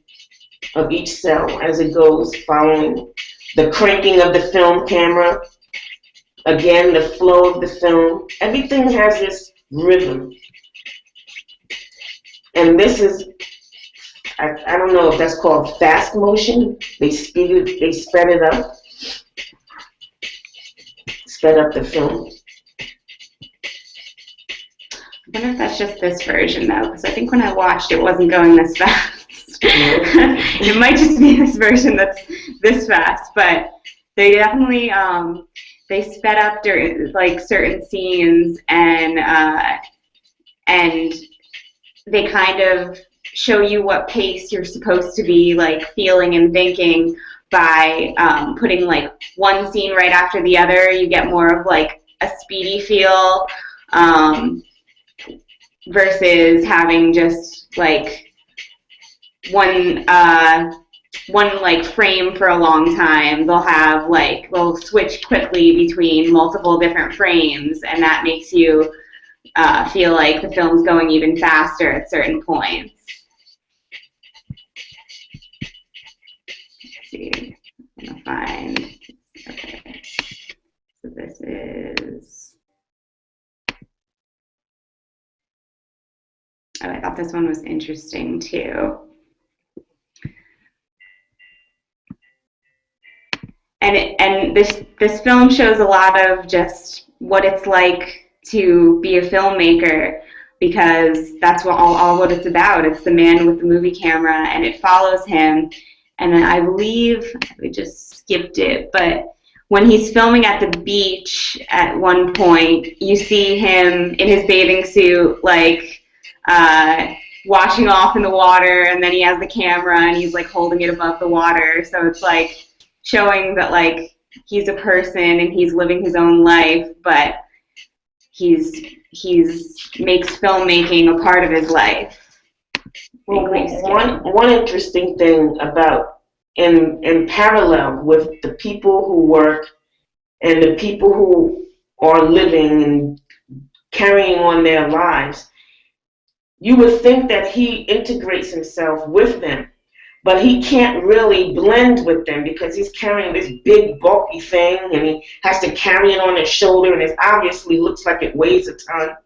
of each cell as it goes, following the cranking of the film camera, again, the flow of the film. Everything has this rhythm. And this is, I don't know if that's called fast motion. They sped it up. Sped up the film. I wonder if that's just this version though, because I think when I watched it wasn't going this fast. It might just be this version that's this fast, but they definitely they sped up during like certain scenes, and they kind of show you what pace you're supposed to be like feeling and thinking by putting like one scene right after the other. You get more of like a speedy feel versus having just like one like frame for a long time. They'll switch quickly between multiple different frames, and that makes you feel like the film's going even faster at certain points. Let's see. I'm gonna find. Okay. So this is. Oh, I thought this one was interesting too. And this film shows a lot of just what it's like to be a filmmaker, because that's all what it's about. It's the man with the movie camera, and it follows him. And I believe we just skipped it, but when he's filming at the beach at one point, you see him in his bathing suit, like washing off in the water, and then he has the camera and he's like holding it above the water. So it's like showing that like he's a person and he's living his own life, but he's makes filmmaking a part of his life. Well, one interesting thing about in parallel with the people who work and the people who are living and carrying on their lives, you would think that he integrates himself with them, but he can't really blend with them because he's carrying this big bulky thing and he has to carry it on his shoulder, and it obviously looks like it weighs a ton.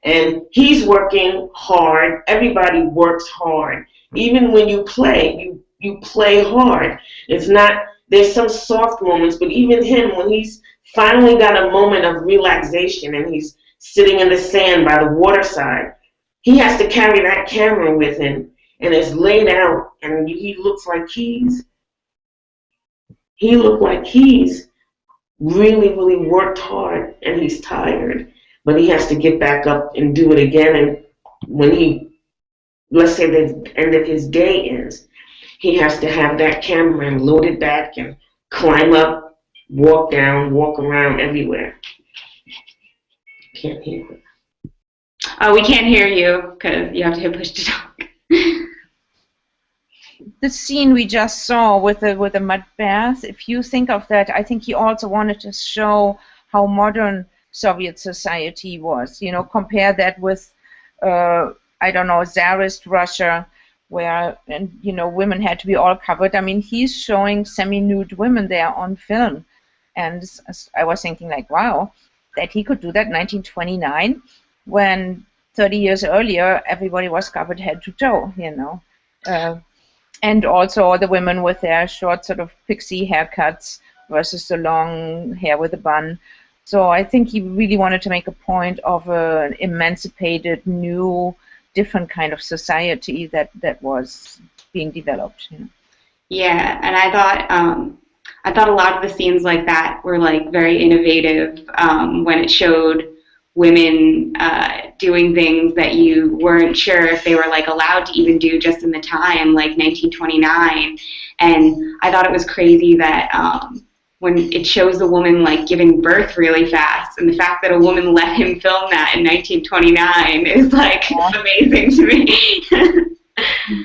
And he's working hard. Everybody works hard. Even when you play, you play hard. It's not, there's some soft moments, but even him, when he's finally got a moment of relaxation and he's sitting in the sand by the waterside, he has to carry that camera with him. and it's laid out, and he looks like he looked like he's really, really worked hard, and he's tired, but he has to get back up and do it again. And when he, let's say the end of his day ends, he has to have that camera and load it back and climb up, walk down, walk around everywhere. Can't hear it. Oh, we can't hear you because you have to hit push to talk. The scene we just saw with the mud bath, if you think of that, I think he also wanted to show how modern Soviet society was. You know, compare that with, I don't know, Tsarist Russia, where, and you know, women had to be all covered. I mean, he's showing semi-nude women there on film, and I was thinking like, wow, that he could do that in 1929, when 30 years earlier everybody was covered head to toe. You know. And also all the women with their short sort of pixie haircuts versus the long hair with a bun. So I think he really wanted to make a point of an emancipated, new, different kind of society that was being developed. You know. Yeah, and I thought a lot of the scenes like that were like very innovative when it showed women doing things that you weren't sure if they were like allowed to even do just in the time, like 1929. And I thought it was crazy that when it shows the woman like giving birth really fast, and the fact that a woman let him film that in 1929 is like amazing to me.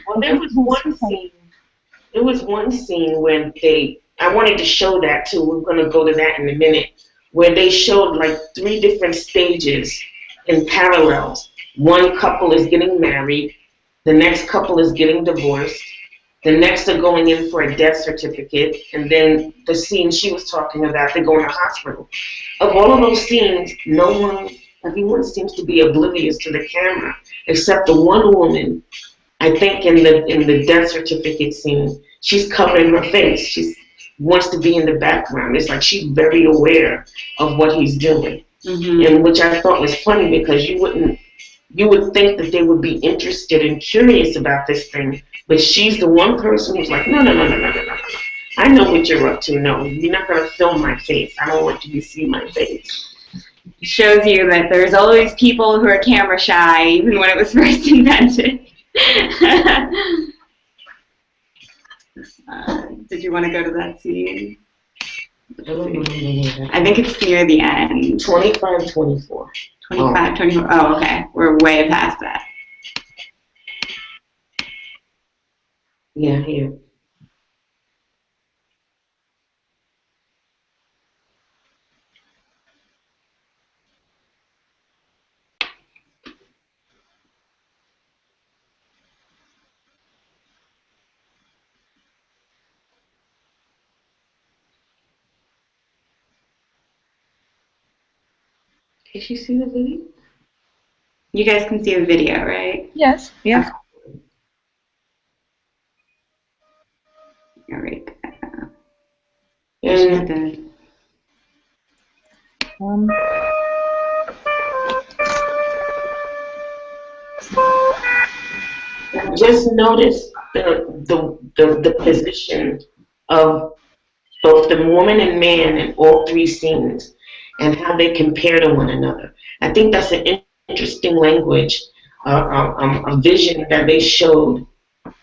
Well, there was one scene. There was one scene when I wanted to show that too. We're going to go to that in a minute, where they showed like 3 different stages in parallels. One couple is getting married, the next couple is getting divorced, the next are going in for a death certificate, and then the scene she was talking about, they go in a hospital. Of all of those scenes, everyone seems to be oblivious to the camera, except the one woman. I think in the death certificate scene, she's covering her face. She wants to be in the background. It's like she's very aware of what he's doing, and which I thought was funny, because you would think that they would be interested and curious about this thing, but she's the one person who's like, no. I know what you're up to. No, you're not going to film my face. I don't want you to see my face. It shows you that there's always people who are camera shy, even when it was first invented. Did you want to go to that scene? I think it's near the end. 25, 24. 25, 24. Oh, okay. We're way past that. Yeah, here. Can she see the video? You guys can see the video, right? Yes. Yeah. All right. And just notice the position of both the woman and man in all 3 scenes, and how they compare to one another. I think that's an interesting language, a vision that they showed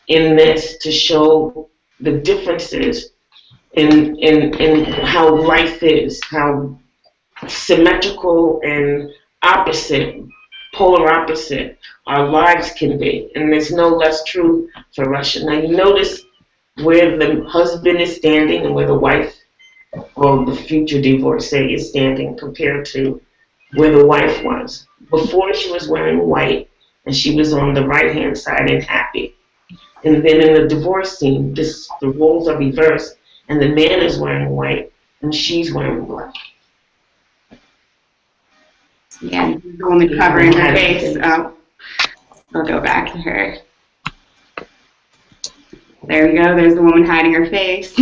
in this, to show the differences in how life is, how symmetrical and opposite, polar opposite our lives can be. And there's no less true for Russia. Now you notice where the husband is standing and where the wife, or the future divorcee, is standing compared to where the wife was. Before, she was wearing white and she was on the right hand side and happy. And then in the divorce scene, the roles are reversed, and the man is wearing white and she's wearing black. Yeah, the woman covering her face. Oh, we'll go back to her. There we go. There's the woman hiding her face.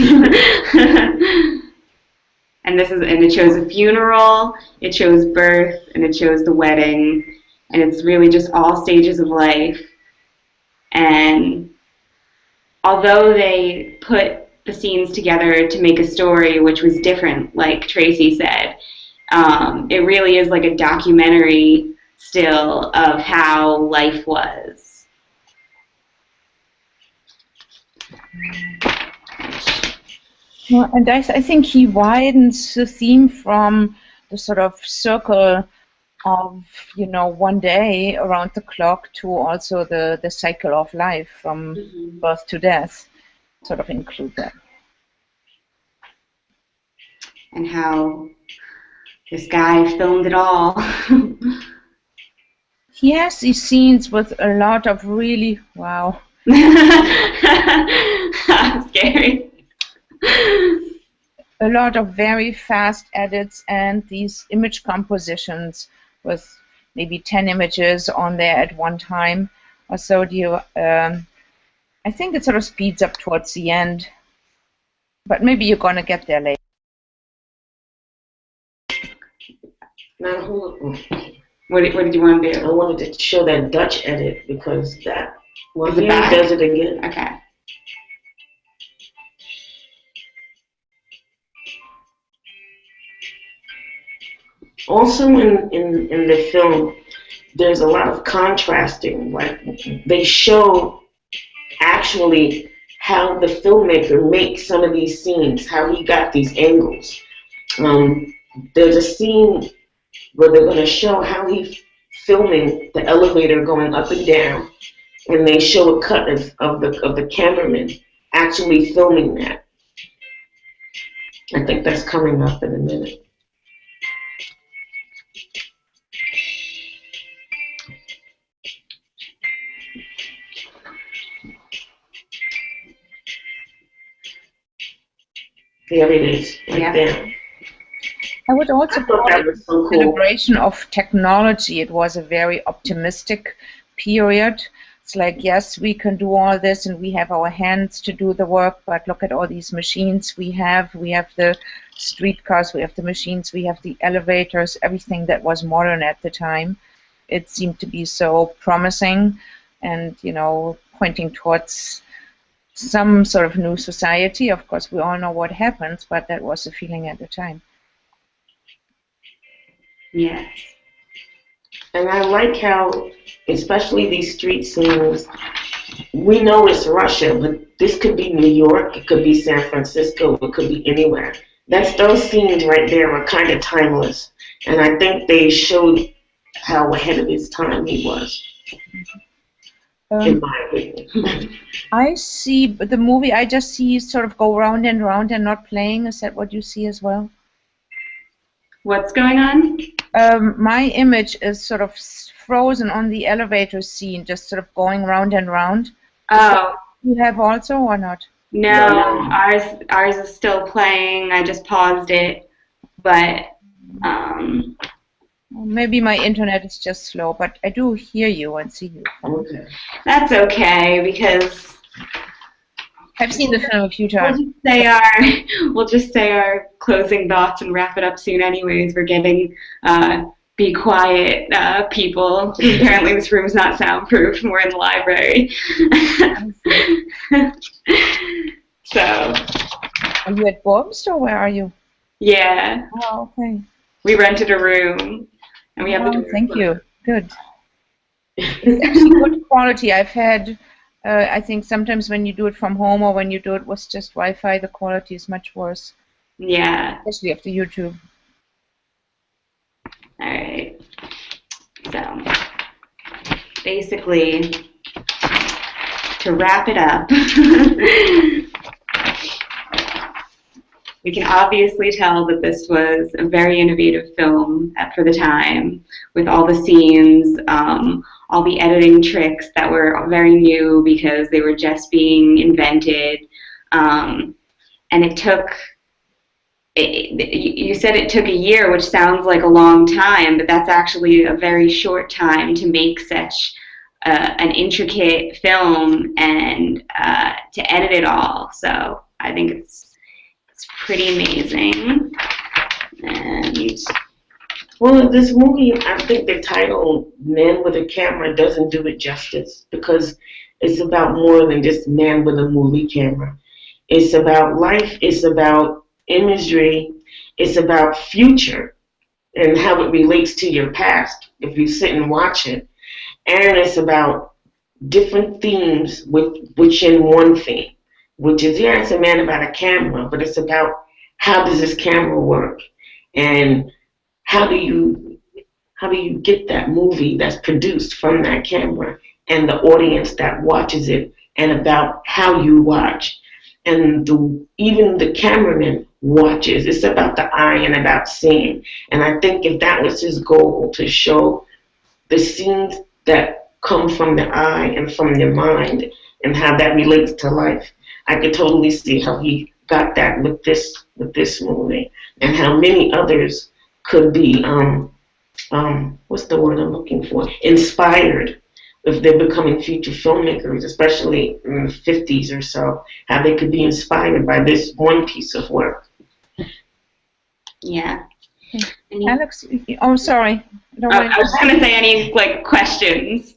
And it shows a funeral, it shows birth, and it shows the wedding, and it's really just all stages of life. And although they put the scenes together to make a story which was different, like Tracy said, it really is like a documentary still of how life was. Well, and I think he widens the theme from the sort of circle of, you know, one day around the clock to also the cycle of life from birth to death, sort of include that. And how this guy filmed it all. He has these scenes with a lot of really, wow. Scary. A lot of very fast edits and these image compositions with maybe 10 images on there at one time. So I think it sort of speeds up towards the end, but maybe you're going to get there later. Now, What did you want to do? I wanted to show that Dutch edit because that Is it back? does it again. Okay. Also in the film, there's a lot of contrasting. Like they show actually how the filmmaker makes some of these scenes, how he got these angles. There's a scene where they're going to show how he's filming the elevator going up and down, and they show a cut of the cameraman actually filming that. I think that's coming up in a minute. There it is, right there. I would also call it a celebration of technology. It was a very optimistic period. It's like, yes, we can do all this and we have our hands to do the work, but look at all these machines we have. We have the streetcars, we have the machines, we have the elevators, everything that was modern at the time. It seemed to be so promising and, you know, pointing towards some sort of new society. Of course, we all know what happens, but that was the feeling at the time. Yes. And I like how, especially these street scenes, we know it's Russia, but this could be New York, it could be San Francisco, it could be anywhere. Those scenes right there are kind of timeless. And I think they showed how ahead of his time he was, in my opinion. I see the movie, I just see sort of go round and round and not playing. Is that what you see as well? What's going on? My image is sort of frozen on the elevator scene, just sort of going round and round. Oh. You have also or not? No, ours is still playing. I just paused it, but maybe my internet is just slow, but I do hear you and see you. Okay. That's okay because I've seen the film a few times. We'll just say our closing thoughts and wrap it up soon. Anyways, we're getting be quiet people. Apparently, this room's not soundproof, and we're in the library. So. Are you at Worms or where are you? Yeah. Oh, okay. We rented a room, and we have the door. Thank you. Good. It's actually good quality. I've had. I think sometimes when you do it from home or when you do it with just Wi-Fi, the quality is much worse. Yeah. Especially after YouTube. All right. So, basically, to wrap it up, we can obviously tell that this was a very innovative film for the time, with all the scenes, all the editing tricks that were very new because they were just being invented. And it took, you said it took a year, which sounds like a long time, but that's actually a very short time to make such an intricate film and to edit it all. So I think it's pretty amazing. And well, this movie, I think the title "Men with a Camera" doesn't do it justice because It's about more than just man with a movie camera. It's about life. It's about imagery. It's about future and how it relates to your past if you sit and watch it. And it's about different themes within one theme, which is, yeah, it's a man about a camera, but it's about how does this camera work, and how do you get that movie that's produced from that camera and the audience that watches it, and about how you watch, and even the cameraman watches. It's about the eye and about seeing. And I think if that was his goal, to show the scenes that come from the eye and from the mind and how that relates to life, I could totally see how he got that with this movie, and how many others could be what's the word I'm looking for? Inspired, if they're becoming future filmmakers, especially in the 50s or so, how they could be inspired by this one piece of work. Yeah. Alex, oh, sorry. I was going to say, any like questions?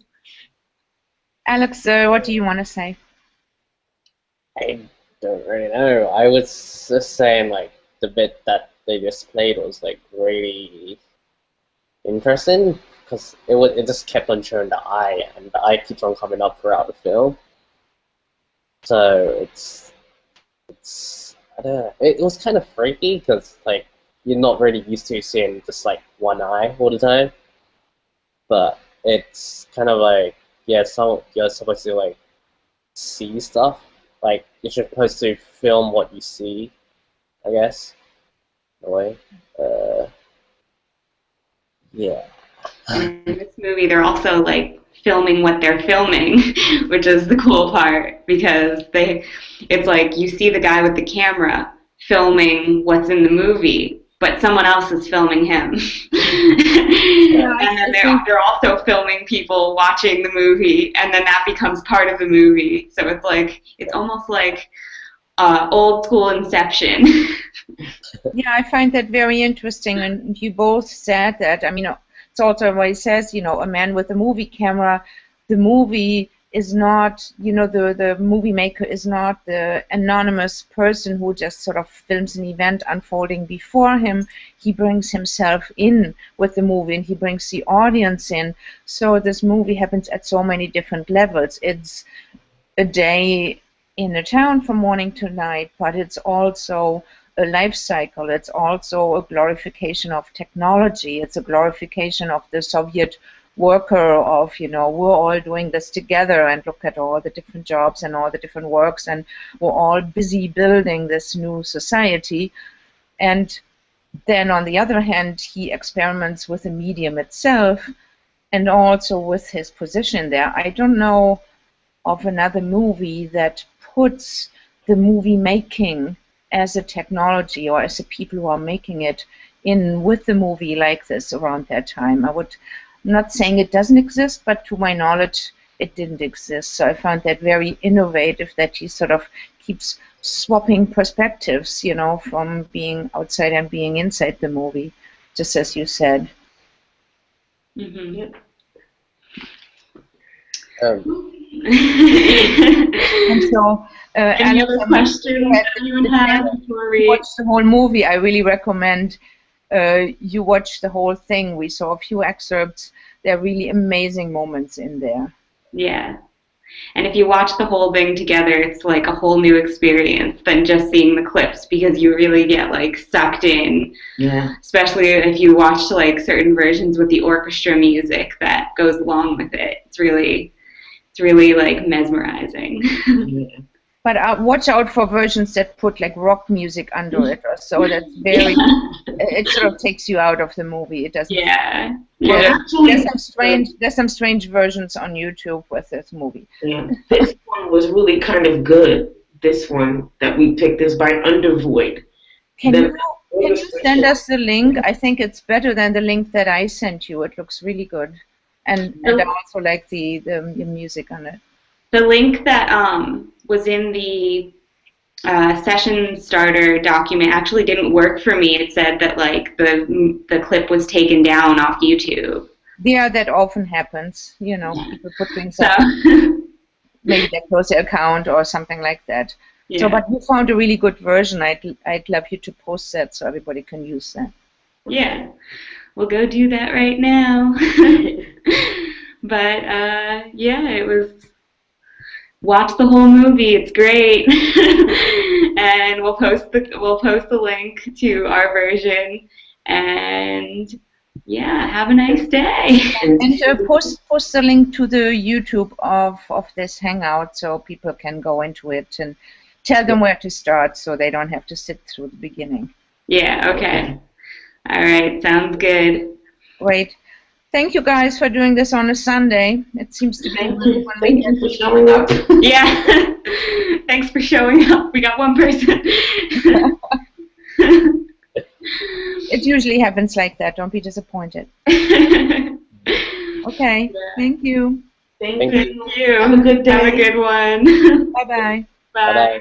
Alex, what do you want to say? I don't really know. I was just saying, like, the bit that they just played was like really interesting, because it just kept on showing the eye, and the eye keeps on coming up throughout the film. So it's I don't know. It was kind of freaky, because like you're not really used to seeing just like one eye all the time. But it's kind of like, yeah, you're supposed to like see stuff. Like you're supposed to film what you see, I guess. In a way. Yeah. In this movie, they're also like filming what they're filming, which is the cool part, because it's like you see the guy with the camera filming what's in the movie, but someone else is filming him. And then they're also filming people watching the movie, and then that becomes part of the movie. So it's almost like old school Inception. Yeah, I find that very interesting, and you both said that. I mean, it's also what he says, a man with a movie camera. The movie is not, the movie maker is not the anonymous person who just sort of films an event unfolding before him. He brings himself in with the movie, and he brings the audience in. So this movie happens at so many different levels. It's a day in a town from morning to night, but it's also a life cycle. It's also a glorification of technology. It's a glorification of the Soviet worker of, we're all doing this together, and look at all the different jobs and all the different works, and we're all busy building this new society. And then on the other hand, he experiments with the medium itself and also with his position there. I don't know of another movie that puts the movie making as a technology, or as the people who are making it, in with the movie like this around that time. I'm not saying it doesn't exist, but to my knowledge, it didn't exist. So I found that very innovative, that he sort of keeps swapping perspectives, from being outside and being inside the movie, just as you said. Mm-hmm. Yep. And so, any other questions anyone had before we watch the whole movie? I really recommend you watch the whole thing. We saw a few excerpts. There are really amazing moments in there. Yeah. And if you watch the whole thing together, it's like a whole new experience than just seeing the clips, because you really get like sucked in. Yeah. Especially if you watch like certain versions with the orchestra music that goes along with it. It's really like mesmerizing. Yeah. But watch out for versions that put like rock music under it, or so. That's very. It sort of takes you out of the movie. It doesn't. Yeah. Well, Yeah. actually, There's some strange versions on YouTube with this movie. yeah, this one was really kind of good. This one that we picked is by Undervoid. Can you send us the link? I think it's better than the link that I sent you. It looks really good, and I also like the music on it. The link that was in the session starter document actually didn't work for me. It said that like the clip was taken down off YouTube. Yeah, that often happens. People put things So up. maybe they close their account or something like that. Yeah. So, but you found a really good version. I'd love you to post that so everybody can use that. Yeah. We'll go do that right now. But yeah, it was. Watch the whole movie. It's great. And we'll post the link to our version. And yeah, have a nice day. And post the link to the YouTube of this Hangout so people can go into it and tell them where to start so they don't have to sit through the beginning. Yeah, okay. All right, sounds good. Great. Thank you guys for doing this on a Sunday. It seems to be Thank you for showing up. Yeah. Thanks for showing up. We got one person. It usually happens like that. Don't be disappointed. Okay. Thank you. Thank Thank you. you. Have a good day. Have a good one. Bye-bye. Bye. Bye-bye.